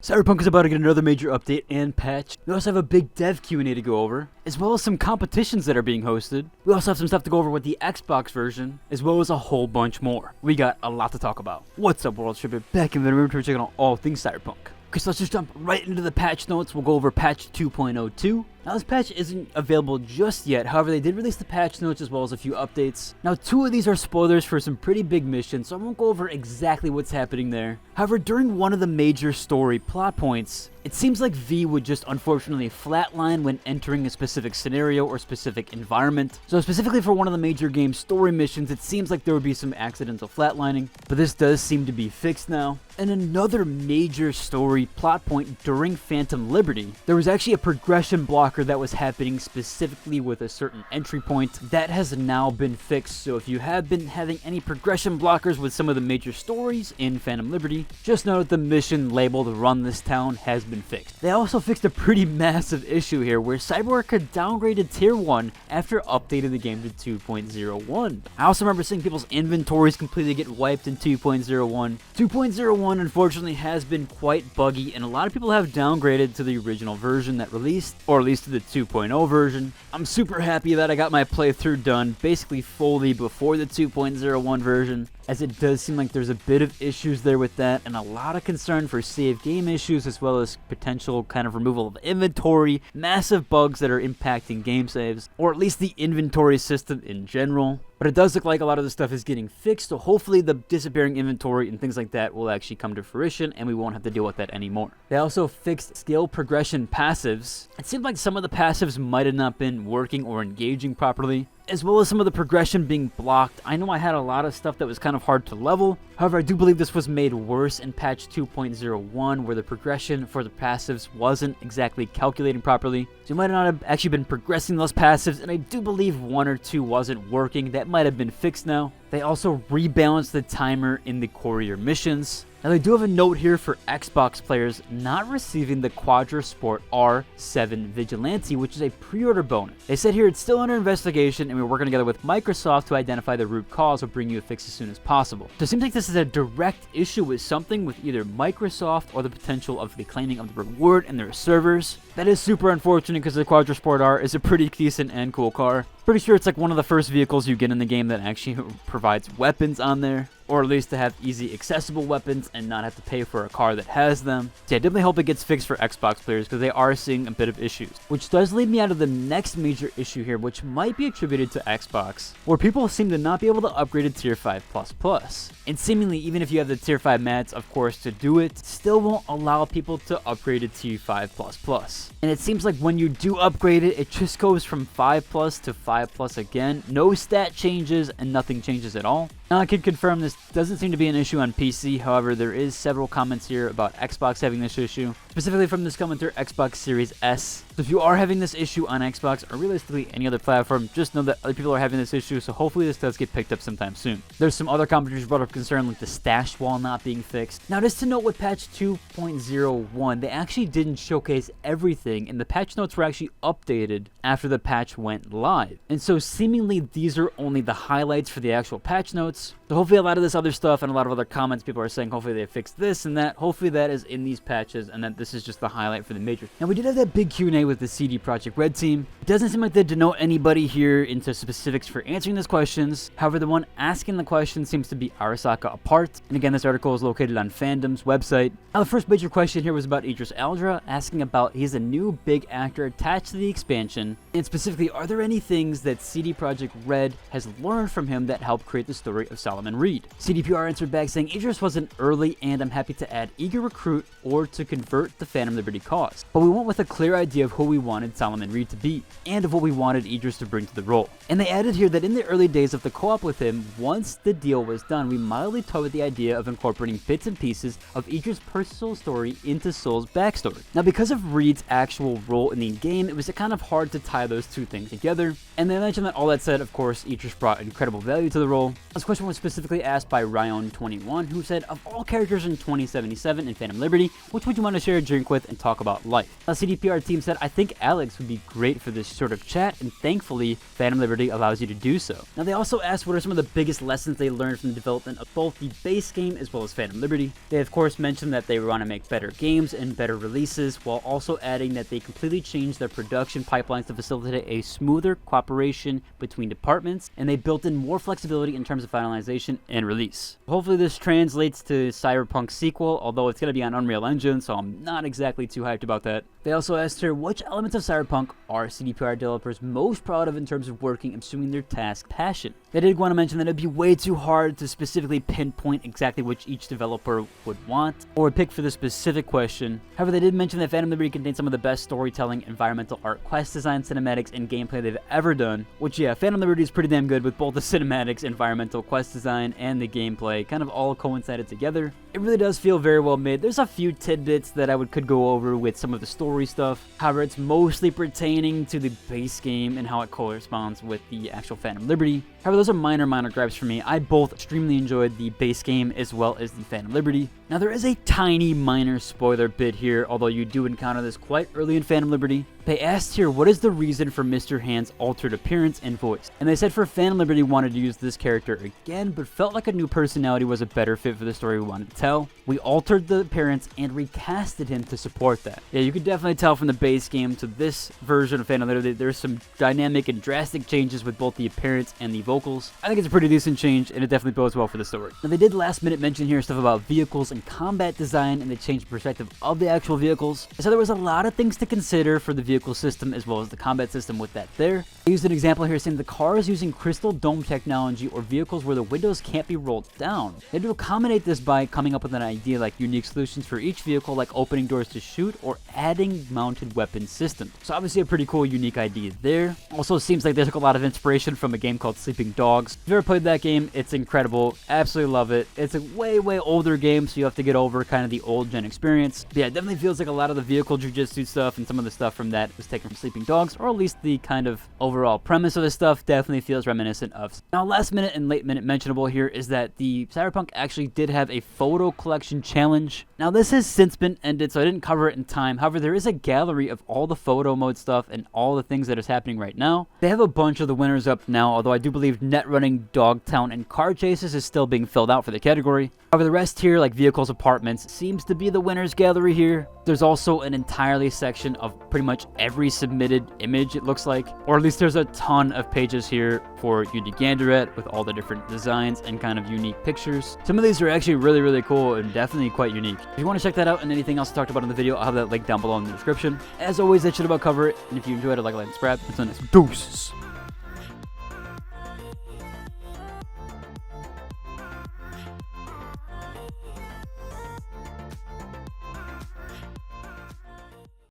Cyberpunk is about to get another major update and patch. We also have a big dev Q&A to go over, as well as some competitions that are being hosted. We also have some stuff to go over with the Xbox version, as well as a whole bunch more. We got a lot to talk about. What's up, World Tribute? Back in the room to check out all things Cyberpunk. Okay, so let's just jump right into the patch notes. We'll go over patch 2.02. Now, this patch isn't available just yet. However, they did release the patch notes as well as a few updates. Now, two of these are spoilers for some pretty big missions, so I won't go over exactly what's happening there. However, during one of the major story plot points, it seems like V would just unfortunately flatline when entering a specific scenario or specific environment. So specifically for one of the major game story missions, it seems like there would be some accidental flatlining, but this does seem to be fixed now. And another major story plot point during Phantom Liberty, there was actually a progression blocker that was happening specifically with a certain entry point. That has now been fixed, so if you have been having any progression blockers with some of the major stories in Phantom Liberty, just know that the mission labeled Run This Town has been fixed. They also fixed a pretty massive issue here where Cyberpunk had downgraded Tier 1 after updating the game to 2.01. I also remember seeing people's inventories completely get wiped in 2.01. 2.01 unfortunately has been quite buggy, and a lot of people have downgraded to the original version that released, or at least to the 2.0 version. I'm super happy that I got my playthrough done basically fully before the 2.01 version, as it does seem like there's a bit of issues there with that, and a lot of concern for save game issues, as well as potential kind of removal of inventory, massive bugs that are impacting game saves, or at least the inventory system in general. But it does look like a lot of the stuff is getting fixed, so hopefully the disappearing inventory and things like that will actually come to fruition, and we won't have to deal with that anymore. They also fixed skill progression passives. It seemed like some of the passives might have not been working or engaging properly, as well as some of the progression being blocked. I know I had a lot of stuff that was kind of hard to level. However, I do believe this was made worse in patch 2.01, where the progression for the passives wasn't exactly calculating properly. So you might not have actually been progressing those passives, and I do believe one or two wasn't working. That might have been fixed now. They also rebalanced the timer in the courier missions. Now, they do have a note here for Xbox players not receiving the Quadra Sport R7 Vigilante, which is a pre-order bonus. They said here it's still under investigation, and we're working together with Microsoft to identify the root cause or bring you a fix as soon as possible. So it seems like this is a direct issue with something with either Microsoft or the potential of the claiming of the reward in their servers. That is super unfortunate because the Quadra Sport R is a pretty decent and cool car. Pretty sure it's like one of the first vehicles you get in the game that actually provides weapons on there, or at least to have easy accessible weapons and not have to pay for a car that has them. So yeah, I definitely hope it gets fixed for Xbox players because they are seeing a bit of issues. Which does lead me out of the next major issue here, which might be attributed to Xbox, where people seem to not be able to upgrade to Tier 5++. And seemingly, even if you have the Tier 5 mats, of course, to do it, still won't allow people to upgrade to Tier 5++. And it seems like when you do upgrade it, it just goes from 5+ to 5+ again. No stat changes and nothing changes at all. Now, I can confirm this doesn't seem to be an issue on PC. However, there is several comments here about Xbox having this issue, specifically from this commenter, Xbox Series S. So if you are having this issue on Xbox, or realistically any other platform, just know that other people are having this issue, so hopefully this does get picked up sometime soon. There's some other commenters who brought up concern like the stash wall not being fixed. Now, just to note with patch 2.01, they actually didn't showcase everything, and the patch notes were actually updated after the patch went live. And so seemingly these are only the highlights for the actual patch notes. So hopefully a lot of this other stuff and a lot of other comments, people are saying hopefully they fixed this and that. Hopefully that is in these patches and that this is just the highlight for the major. Now, we did have that big Q&A with the CD Projekt Red team. It doesn't seem like they denote anybody here into specifics for answering these questions. However, the one asking the question seems to be Arasaka Apart. And again, this article is located on Fandom's website. Now, the first major question here was about Idris Aldra, asking about he's a new big actor attached to the expansion. And specifically, are there any things that CD Projekt Red has learned from him that helped create the story of Solomon Reed? CDPR answered back saying, Idris was an early and I'm happy to add eager recruit or to convert the Phantom Liberty cause. But we went with a clear idea of who we wanted Solomon Reed to be and of what we wanted Idris to bring to the role. And they added here that in the early days of the co-op with him, once the deal was done, we mildly toyed with the idea of incorporating bits and pieces of Idris' personal story into Soul's backstory. Now, because of Reed's actual role in the game, it was kind of hard to tie those two things together. And they mentioned that all that said, of course, Idris brought incredible value to the role. This question was specifically asked by Ryan21, who said, of all characters in 2077 in Phantom Liberty, which would you want to share a drink with and talk about life? The CDPR team said, I think Alex would be great for this sort of chat, and thankfully, Phantom Liberty allows you to do so. Now, they also asked what are some of the biggest lessons they learned from the development of both the base game as well as Phantom Liberty. They, of course, mentioned that they want to make better games and better releases, while also adding that they completely changed their production pipelines to facilitate a smoother cooperation between departments, and they built in more flexibility in terms of finalization and release. Hopefully this translates to Cyberpunk sequel, although it's going to be on Unreal Engine, so I'm not exactly too hyped about that. They also asked her which elements of Cyberpunk are CDPR developers most proud of in terms of working and pursuing their task passion. They did want to mention that it'd be way too hard to specifically pinpoint exactly which each developer would want or pick for the specific question. However, they did mention that Phantom Liberty contains some of the best storytelling, environmental art, quest design, cinematics, and gameplay they've ever done, which yeah, Phantom Liberty is pretty damn good with both the cinematics, environmental, quest design, and the gameplay kind of all coincided together. It really does feel very well made. There's a few tidbits that I could go over with some of the story stuff. However, it's mostly pertaining to the base game and how it corresponds with the actual Phantom Liberty. However, those are minor gripes for me. I both extremely enjoyed the base game as well as the Phantom Liberty. Now, there is a tiny minor spoiler bit here, although you do encounter this quite early in Phantom Liberty. They asked here, what is the reason for Mr. Hand's altered appearance and voice? And they said for Phantom Liberty wanted to use this character again, but felt like a new personality was a better fit for the story we wanted to tell. We altered the appearance and recasted him to support that. Yeah, you could definitely tell from the base game to this version of Phantom Liberty, there's some dynamic and drastic changes with both the appearance and the vocals. I think it's a pretty decent change, and it definitely bodes well for the story. Now, they did last minute mention here stuff about vehicles and combat design, and they changed the perspective of the actual vehicles. So there was a lot of things to consider for the vehicle system as well as the combat system with that there. I used an example here saying the car is using crystal dome technology or vehicles where the windows can't be rolled down. They had to accommodate this by coming up with an idea like unique solutions for each vehicle, like opening doors to shoot or adding mounted weapon systems. So obviously a pretty cool unique idea there. Also seems like they took a lot of inspiration from a game called Sleeping Dogs. If you've ever played that game, it's incredible. Absolutely love it. It's a way older game, so you have to get over kind of the old gen experience. But yeah, it definitely feels like a lot of the vehicle jujitsu stuff and some of the stuff from that was taken from Sleeping Dogs, or at least the kind of overall premise of this stuff definitely feels reminiscent of. Now, last minute and late minute mentionable here is that the Cyberpunk actually did have a photo collection challenge. Now, this has since been ended, so I didn't cover it in time. However, there is a gallery of all the photo mode stuff and all the things that is happening right now. They have a bunch of the winners up now, although I do believe net running, Dogtown, and car chases is still being filled out for the category. However, the rest here, like vehicles, apartments, seems to be the winners gallery here. There's also an entirely section of pretty much every submitted image, it looks like, or at least there's a ton of pages here for you to gander at with all the different designs and kind of unique pictures. Some of these are actually really cool and definitely quite unique. If you want to check that out and anything else I talked about in the video, I'll have that link down below in the description. As always, that should about cover it, and if you enjoyed it, like and subscribe. Until next, deuces.